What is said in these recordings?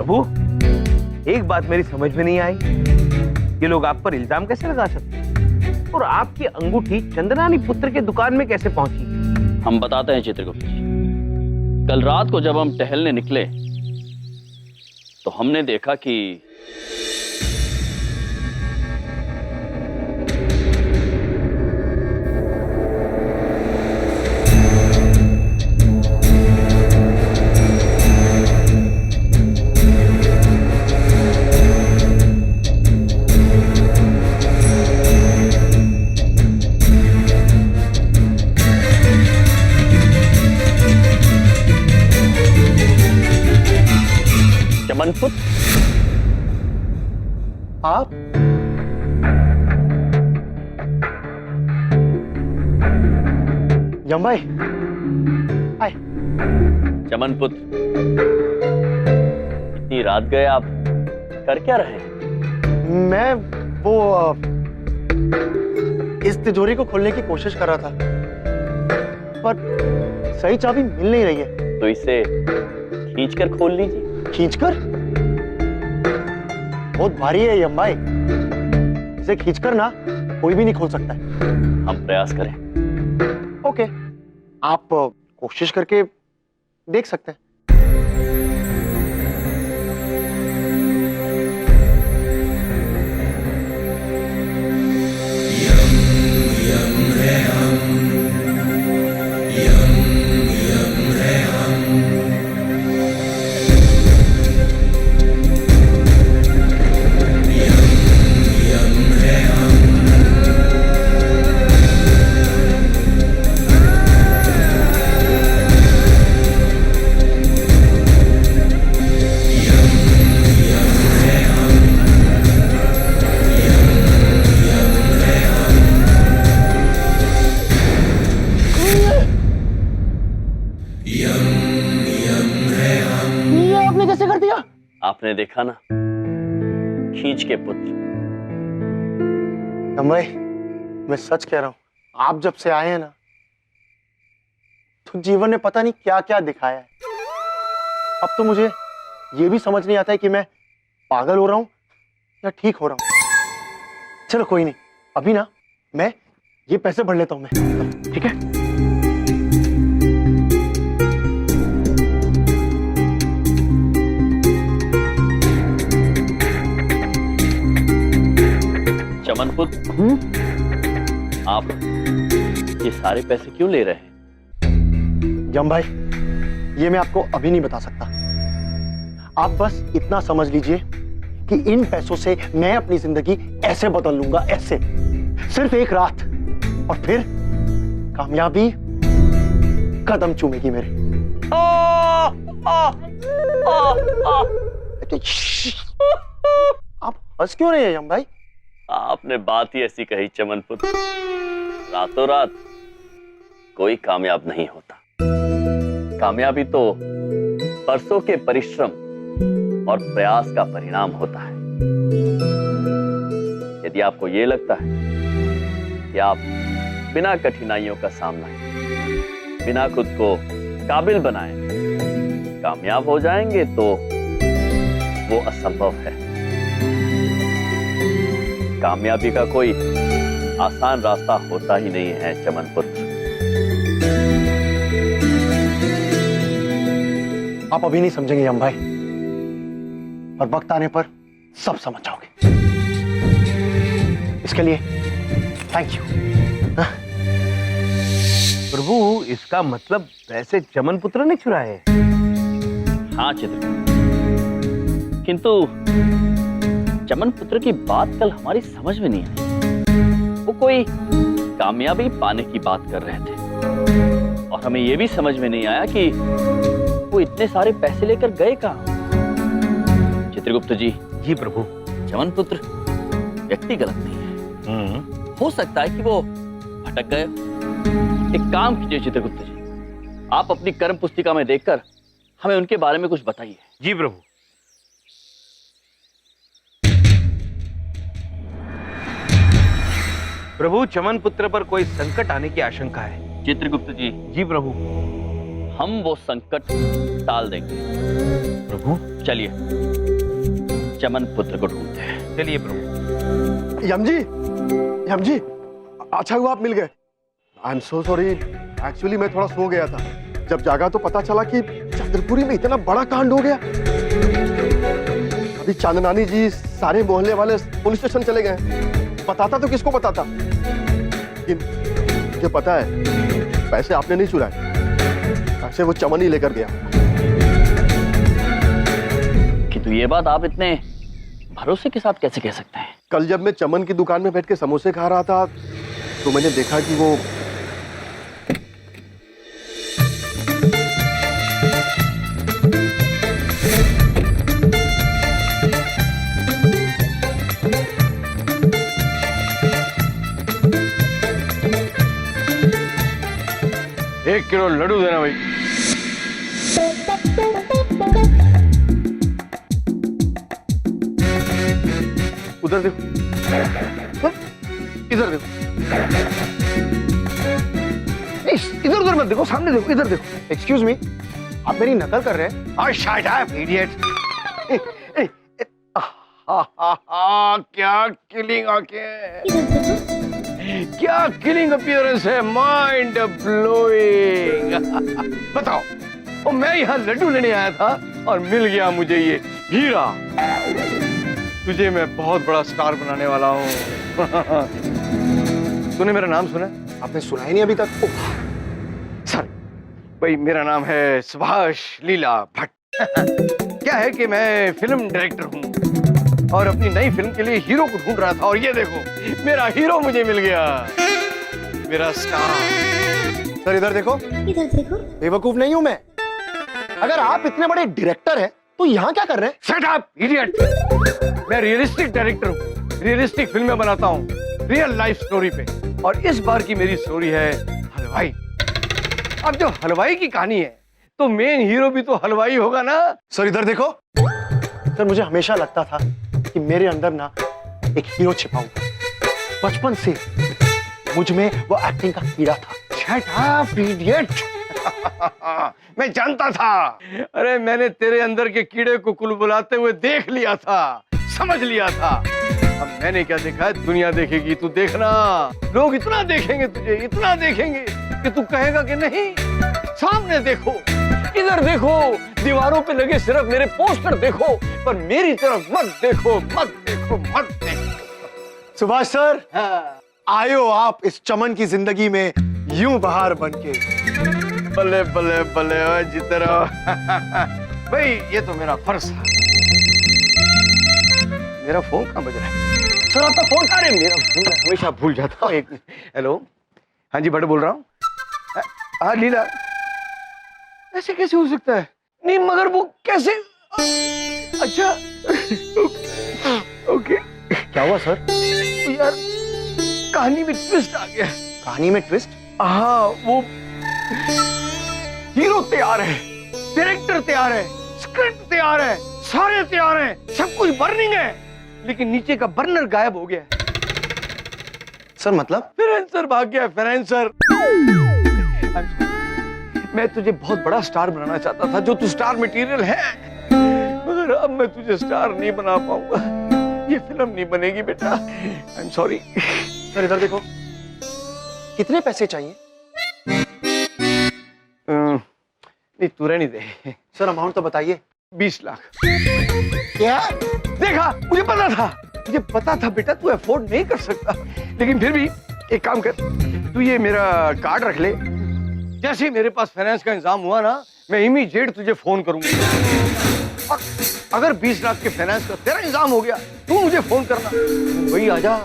प्रभु, एक बात मेरी समझ में नहीं आई, ये लोग आप पर इल्जाम कैसे लगा सकते और आपकी अंगूठी चंद्रनानी पुत्र के दुकान में कैसे पहुंची? हम बताते हैं चित्रगुप्त जी। कल रात को जब हम टहलने निकले तो हमने देखा कि चमनपुत्र आप यम भाई आए। चमनपुत्र, इतनी रात गए आप कर क्या रहे? मैं वो इस तिजोरी को खोलने की कोशिश कर रहा था, पर सही चाबी मिल नहीं रही है। तो इसे खींचकर खोल लीजिए। खींचकर? बहुत भारी है यम भाई, इसे खींचकर ना कोई भी नहीं खोल सकता है। हम प्रयास करें। ओके, आप कोशिश करके देख सकते हैं। आपने देखा ना, खींच के पुत्र। भाई, मैं सच कह रहा हूं, आप जब से आए हैं ना, तो जीवन ने पता नहीं क्या क्या दिखाया है। अब तो मुझे ये भी समझ नहीं आता है कि मैं पागल हो रहा हूं या ठीक हो रहा हूं। चलो कोई नहीं, अभी ना मैं ये पैसे भर लेता हूं मैं, ठीक है? चमनपुत्र, आप ये सारे पैसे क्यों ले रहे हैं? यम भाई, ये मैं आपको अभी नहीं बता सकता। आप बस इतना समझ लीजिए कि इन पैसों से मैं अपनी जिंदगी ऐसे बदल लूंगा, ऐसे, सिर्फ एक रात, और फिर कामयाबी कदम चूमेगी मेरे। आप हंस क्यों रहे हैं यम भाई? आपने बात ही ऐसी कही चमनपुत्र, रातों रात कोई कामयाब नहीं होता। कामयाबी तो बरसों के परिश्रम और प्रयास का परिणाम होता है। यदि आपको यह लगता है कि आप बिना कठिनाइयों का सामना किए, बिना खुद को काबिल बनाए कामयाब हो जाएंगे, तो वो असंभव है। कामयाबी का कोई आसान रास्ता होता ही नहीं है चमनपुत्र। आप अभी नहीं समझेंगे यम भाई, और वक्त आने पर सब समझ जाओगे। इसके लिए थैंक यू। प्रभु, इसका मतलब पैसे चमनपुत्र ने चुराए? हाँ चित्रगुप्त, किंतु चमनपुत्र की बात कल हमारी समझ में नहीं आई। वो कोई कामयाबी पाने की बात कर रहे थे, और हमें यह भी समझ में नहीं आया कि वो इतने सारे पैसे लेकर गए कहां। चित्रगुप्त जी। जी प्रभु। चमनपुत्र व्यक्ति गलत नहीं है, हो सकता है कि वो भटक गए। एक काम कीजिए चित्रगुप्त जी, आप अपनी कर्म पुस्तिका में देखकर हमें उनके बारे में कुछ बताइए। जी प्रभु। प्रभु, चमनपुत्र पर कोई संकट आने की आशंका है। चित्रगुप्त जी। जी प्रभु। हम वो संकट टाल देंगे। प्रभु, चलिए चमन पुत्र को ढूंढते हैं। चलिए प्रभु। यम जी, अच्छा हुआ आप मिल गए। I am so sorry, actually मैं थोड़ा सो गया था। जब जागा तो पता चला कि चंद्रपुरी में इतना बड़ा कांड हो गया। अभी चांदनानी जी सारे मोहल्ले वाले पुलिस स्टेशन चले गए। बताता तो किसको बताता, लेकिन मुझे पता है पैसे आपने नहीं चुराए, पैसे वो चमन ही लेकर गया। किंतु ये बात आप इतने भरोसे के साथ कैसे कह सकते हैं? कल जब मैं चमन की दुकान में बैठ के समोसे खा रहा था तो मैंने देखा कि वो एक किलो लड्डू देना भाई। उधर देखो, इधर देखो, इधर उधर मत देखो, सामने देखो, इधर देखो। एक्सक्यूज मी, आप मेरी नकल कर रहे हैं? और शट अप इडियट। क्या किलिंग आंखें, क्या किलिंग अपीयरेंस है, माइंड ब्लोइंग। बताओ, और मैं यहाँ लड्डू लेने आया था और मिल गया मुझे ये हीरा। तुझे मैं बहुत बड़ा स्टार बनाने वाला हूँ। तूने मेरा नाम सुना? आपने सुना ही नहीं अभी तक? सॉरी भाई, मेरा नाम है सुभाष लीला भट्ट। क्या है कि मैं फिल्म डायरेक्टर हूँ और अपनी नई फिल्म के लिए हीरो को ढूंढ रहा था, और ये देखो मेरा हीरो मुझे मिल गया, मेरा स्टार। सर इधर देखो, बेवकूफ नहीं हूं मैं। अगर आप इतने बड़े डायरेक्टर हैं तो यहाँ क्या कर रहे हैं? Shut up idiot. मैं रियलिस्टिक डायरेक्टर हूँ, रियलिस्टिक फिल्में बनाता हूँ, रियल लाइफ स्टोरी पे। और इस बार की मेरी स्टोरी है हलवाई। अब जो हलवाई की कहानी है तो मेन हीरो भी तो हलवाई होगा ना। सर इधर देखो। सर मुझे हमेशा लगता था कि मेरे अंदर ना एक हीरो छिपा हुआ। बचपन से मुझ में वो एक्टिंग का कीड़ा था। Shut up idiot. मैं जानता था, अरे मैंने तेरे अंदर के कीड़े को कुलबुलाते हुए देख लिया था, समझ लिया था। अब मैंने क्या देखा है, दुनिया देखेगी, तू देखना। लोग इतना देखेंगे तुझे, इतना देखेंगे कि तू कहेगा कि नहीं। सामने देखो, इधर देखो, दीवारों पे लगे सिर्फ मेरे पोस्टर देखो, पर मेरी तरफ मत देखो, मत देखो, मत देखो। सुभाष सर, आयो आप इस चमन की जिंदगी में यूं बहार बनके। बल्ले बल्ले बल्ले जितना। भाई ये तो मेरा फर्ज था। मेरा फोन कहाँ बज रहा है? सर आपका फोन? अरे मेरा फोन मैं हमेशा भूल जाता हूँ। एक हेलो, हाँ जी भट्ट बोल रहा हूँ। हाँ लीला, ऐसे कैसे हो सकता है? नहीं मगर वो कैसे? अच्छा ओके। क्या हुआ सर? यार कहानी में ट्विस्ट आ गया। कहानी में ट्विस्ट? हाँ, वो हीरो तैयार है, डायरेक्टर तैयार है, स्क्रिप्ट तैयार है, सारे तैयार हैं, सब कुछ बर्निंग है, लेकिन नीचे का बर्नर गायब हो गया। सर मतलब? फाइनेंसर भाग गया, फाइनेंसर। मैं तुझे बहुत बड़ा स्टार बनाना चाहता था, जो तू स्टार मटेरियल है, मगर अब मैं तुझे स्टार नहीं बना पाऊंगा। ये फिल्म नहीं बनेगी बेटा, आई एम सॉरी। सर इधर देखो, कितने पैसे चाहिए? नहीं तू रहने दे। सर अमाउंट तो बताइए। 20 लाख। क्या? देखा, मुझे पता था बेटा तू अफोर्ड नहीं कर सकता, लेकिन फिर भी एक काम कर, तू ये मेरा कार्ड रख ले। जैसे ही मेरे पास फाइनेंस का इंतजाम हुआ ना, मैं इमीडिएट तुझे फोन करूंगा। अगर 20 लाख के फाइनेंस का तेरा इंतजाम हो गया, तू मुझे फोन करना, वही आजा,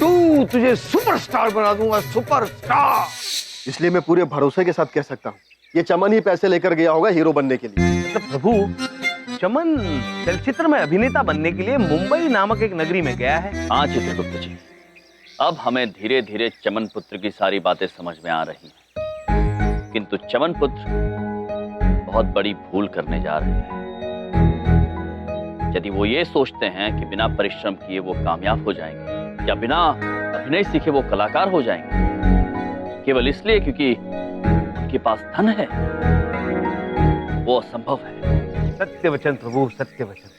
तू तुझे सुपरस्टार बना दूंगा, सुपरस्टार। इसलिए मैं पूरे भरोसे के साथ कह सकता हूँ, ये चमन ही पैसे लेकर गया होगा हीरो बनने के लिए। मतलब प्रभु, चमन चलचित्र में अभिनेता बनने के लिए मुंबई नामक एक नगरी में गया है। हाँ चित्रगुप्त जी, अब हमें धीरे धीरे चमन पुत्र की सारी बातें समझ में आ रही हैं, किंतु चमन पुत्र बहुत बड़ी भूल करने जा रहे हैं। यदि वो ये सोचते हैं कि बिना परिश्रम किए वो कामयाब हो जाएंगे या बिना अभिनय सीखे वो कलाकार हो जाएंगे, केवल इसलिए क्योंकि उनके पास धन है, वो असंभव है। सत्य वचन प्रभु, सत्य वचन।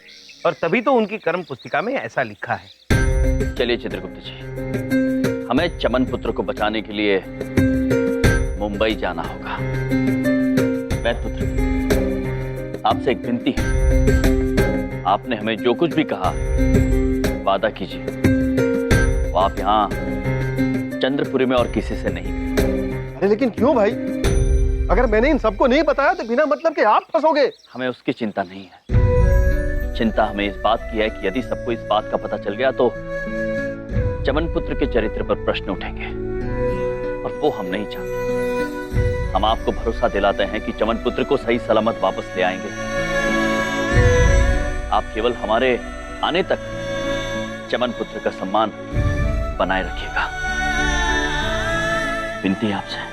और तभी तो उनकी कर्म पुस्तिका में ऐसा लिखा है। चलिए चित्रगुप्त जी, हमें चमन पुत्र को बचाने के लिए मुंबई जाना होगा। वैद पुत्र, आपसे एक विनती है। आपने हमें जो कुछ भी कहा, वादा कीजिए वो आप यहाँ चंद्रपुरी में और किसी से नहीं। अरे लेकिन क्यों भाई? अगर मैंने इन सबको नहीं बताया तो बिना मतलब के आप फंसोगे। हमें उसकी चिंता नहीं है। चिंता हमें इस बात की है कि यदि सबको इस बात का पता चल गया तो चमन पुत्र के चरित्र पर प्रश्न उठेंगे, और वो हम नहीं चाहते। हम आपको भरोसा दिलाते हैं कि चमन पुत्र को सही सलामत वापस ले आएंगे। आप केवल हमारे आने तक चमन पुत्र का सम्मान बनाए रखिएगा। विनती है आपसे।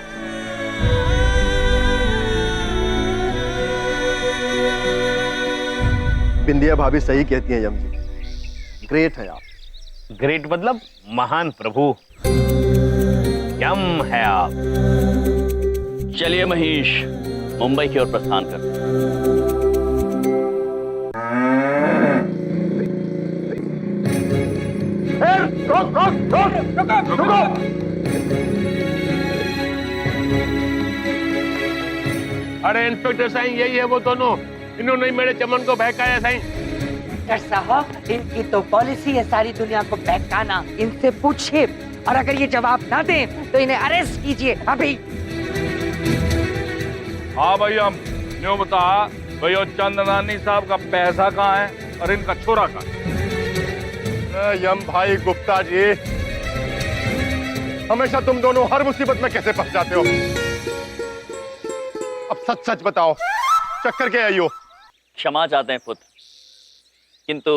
बिंदिया भाभी सही कहती हैं यम जी, ग्रेट है आप। ग्रेट मतलब महान प्रभु, यम है आप। चलिए महेश, मुंबई की ओर प्रस्थान करते हैं। अरे इंस्पेक्टर साईं, यही है वो दोनों, इन्होंने ही मेरे चमन को बहकाया साईं। डॉक्टर साहब, इनकी तो पॉलिसी है सारी दुनिया को बहकाना। इनसे पूछिए, और अगर ये जवाब ना दें तो इन्हें अरेस्ट कीजिए अभी। हाँ भैया, न्यू बता भैया, चंदनानी साहब का पैसा कहाँ है और इनका छोरा कहाँ है? यम भाई गुप्ता जी, हमेशा तुम दोनों हर मुसीबत में कैसे फंस जाते हो? अब सच सच बताओ, चक्कर क्या है यो? क्षमा चाहते हैं पुत्र, किंतु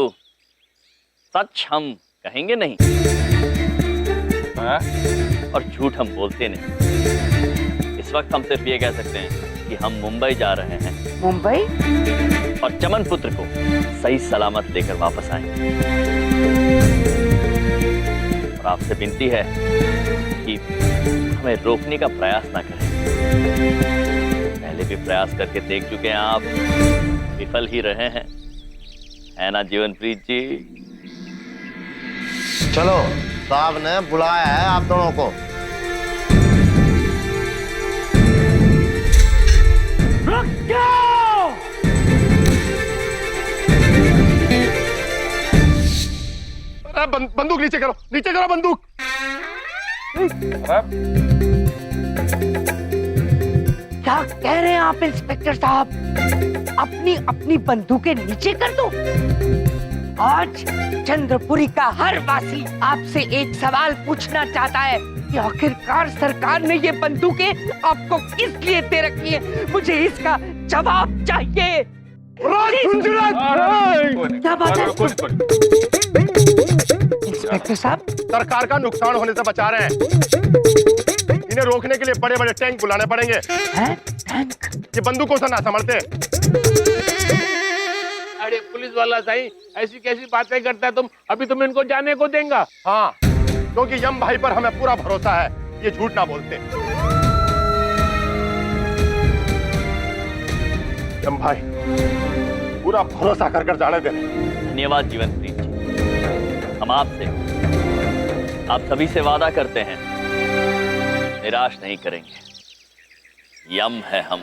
सच हम कहेंगे नहीं और झूठ हम बोलते नहीं। इस वक्त हम सिर्फ ये कह सकते हैं कि हम मुंबई जा रहे हैं। मुंबई? और चमन पुत्र को सही सलामत लेकर वापस आएंगे। और आपसे विनती है कि हमें रोकने का प्रयास ना करें। पहले भी प्रयास करके देख चुके हैं आप, विफल ही रहे हैं, है ना जीवनप्रीत जी? चलो, साहब ने बुलाया है आप दोनों को। रुक जाओ! अरे बंदूक नीचे करो, नीचे करो बंदूक। क्या कह रहे हैं आप इंस्पेक्टर साहब? अपनी अपनी बंदूकें नीचे कर दो। आज चंद्रपुरी का हर वासी आपसे एक सवाल पूछना चाहता है कि आखिरकार सरकार ने ये बंदूकें आपको किस लिए दे रखी है? मुझे इसका जवाब चाहिए। क्या बात है इंस्पेक्टर साहब? सरकार का नुकसान होने से बचा रहे हैं। इन्हें रोकने के लिए बड़े बड़े टैंक बुलाने पड़ेंगे। हैं? टैंक? ये बंदूकों से ना संभलते। अरे पुलिस वाला साईं, ऐसी कैसी बातें करता है तुम? अभी तुम इनको जाने को देंगे? हाँ, क्योंकि यम भाई पर हमें पूरा भरोसा है, ये झूठ ना बोलते। यम भाई पूरा भरोसा कर जाने दे। धन्यवाद जीवनप्रीत जी। हम आपसे, आप सभी से वादा करते हैं, निराश नहीं करेंगे। यम है हम।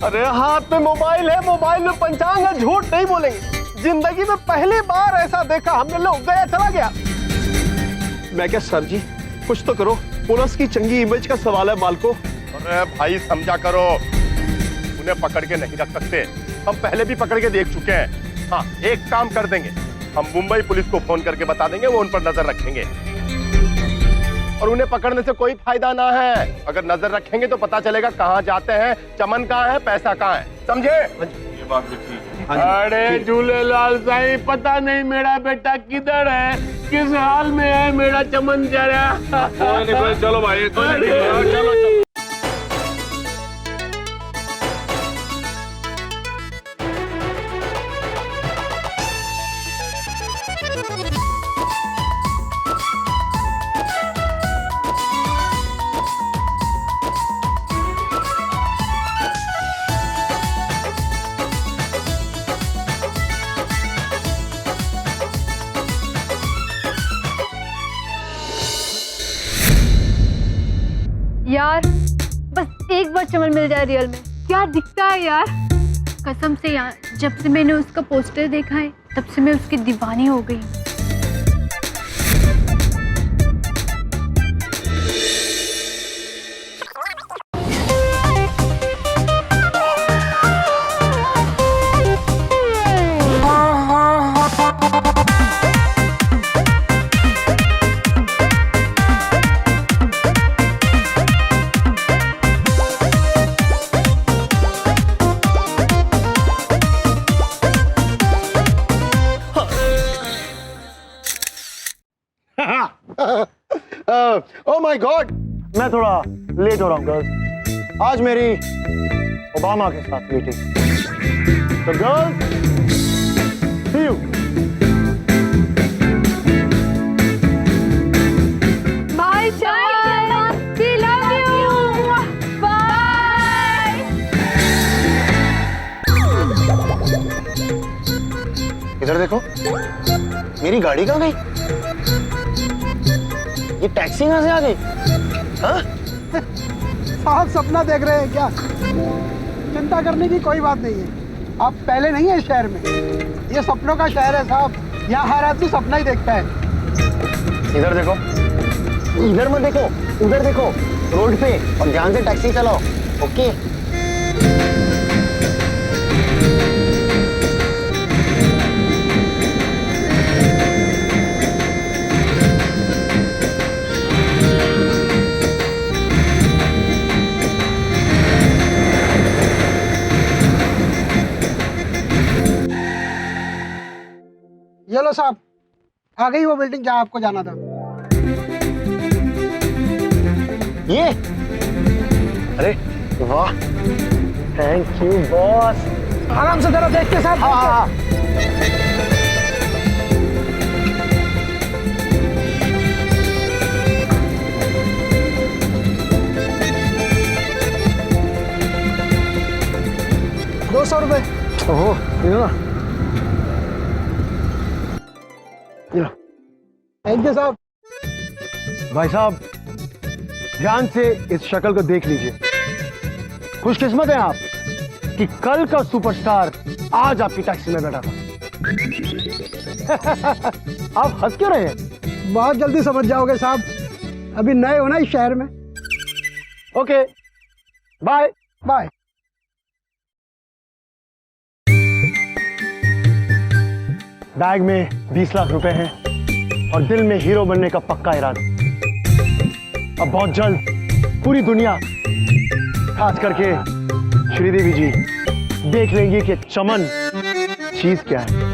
अरे हाथ में मोबाइल है, मोबाइल में पंचांग है, झूठ नहीं बोलेंगे। जिंदगी में पहली बार ऐसा देखा हमने, लोग गया चला गया। मैं क्या सर जी, कुछ तो करो, पुलिस की चंगी इमेज का सवाल है माल को। अरे भाई समझा करो, उन्हें पकड़ के नहीं रख सकते, हम पहले भी पकड़ के देख चुके हैं। हाँ, एक काम कर देंगे, हम मुंबई पुलिस को फोन करके बता देंगे, वो उन पर नजर रखेंगे। और उन्हें पकड़ने से कोई फायदा ना है। अगर नजर रखेंगे तो पता चलेगा कहाँ जाते हैं, चमन कहाँ है, पैसा कहाँ है, समझे? ये बात भी ठीक है। अरे झूलेलाल साईं, पता नहीं मेरा बेटा किधर है, किस हाल में है मेरा चमन जरा। कोई नहीं, चलो भाई, कोई नहीं, चलो। चमन मिल जाए रियल में। क्या दिखता है यार, कसम से यार, जब से मैंने उसका पोस्टर देखा है तब से मैं उसकी दीवानी हो गई हूँ। ओह माय गॉड, मैं थोड़ा लेट हो रहा हूँ गर्ल्स। आज मेरी ओबामा के साथ मीटिंग। तो girls, see you. Bye Chaman, we love you, bye. इधर देखो, मेरी गाड़ी कहाँ गई? ये टैक्सी कहाँ से आ गई? हाँ? साहब सपना देख रहे हैं क्या? चिंता करने की कोई बात नहीं है। आप पहले नहीं है इस शहर में, ये सपनों का शहर है साहब। यहाँ हर आदमी सपना ही देखता है। इधर देखो, इधर मत देखो, उधर देखो, रोड पे, और ध्यान से टैक्सी चलाओ। ओके? ये लो साहब, आ गई वो बिल्डिंग जहाँ आपको जाना था। ये? अरे वाह, थैंक यू बॉस। आराम से जरा देख के साहब। हाँ। ₹200। ओहो, ये ना। थैंक यू साहब। भाई साहब, ध्यान से इस शक्ल को देख लीजिए। खुशकिस्मत है आप कि कल का सुपरस्टार आज आपकी टैक्सी में बैठा था। आप हंस क्यों रहे हैं? बहुत जल्दी समझ जाओगे साहब, अभी नए हो ना इस शहर में। Okay, bye bye. बैग में 20 लाख रुपए हैं और दिल में हीरो बनने का पक्का इरादा। अब बहुत जल्द पूरी दुनिया, खास करके श्रीदेवी जी, देख लेंगे कि चमन चीज क्या है।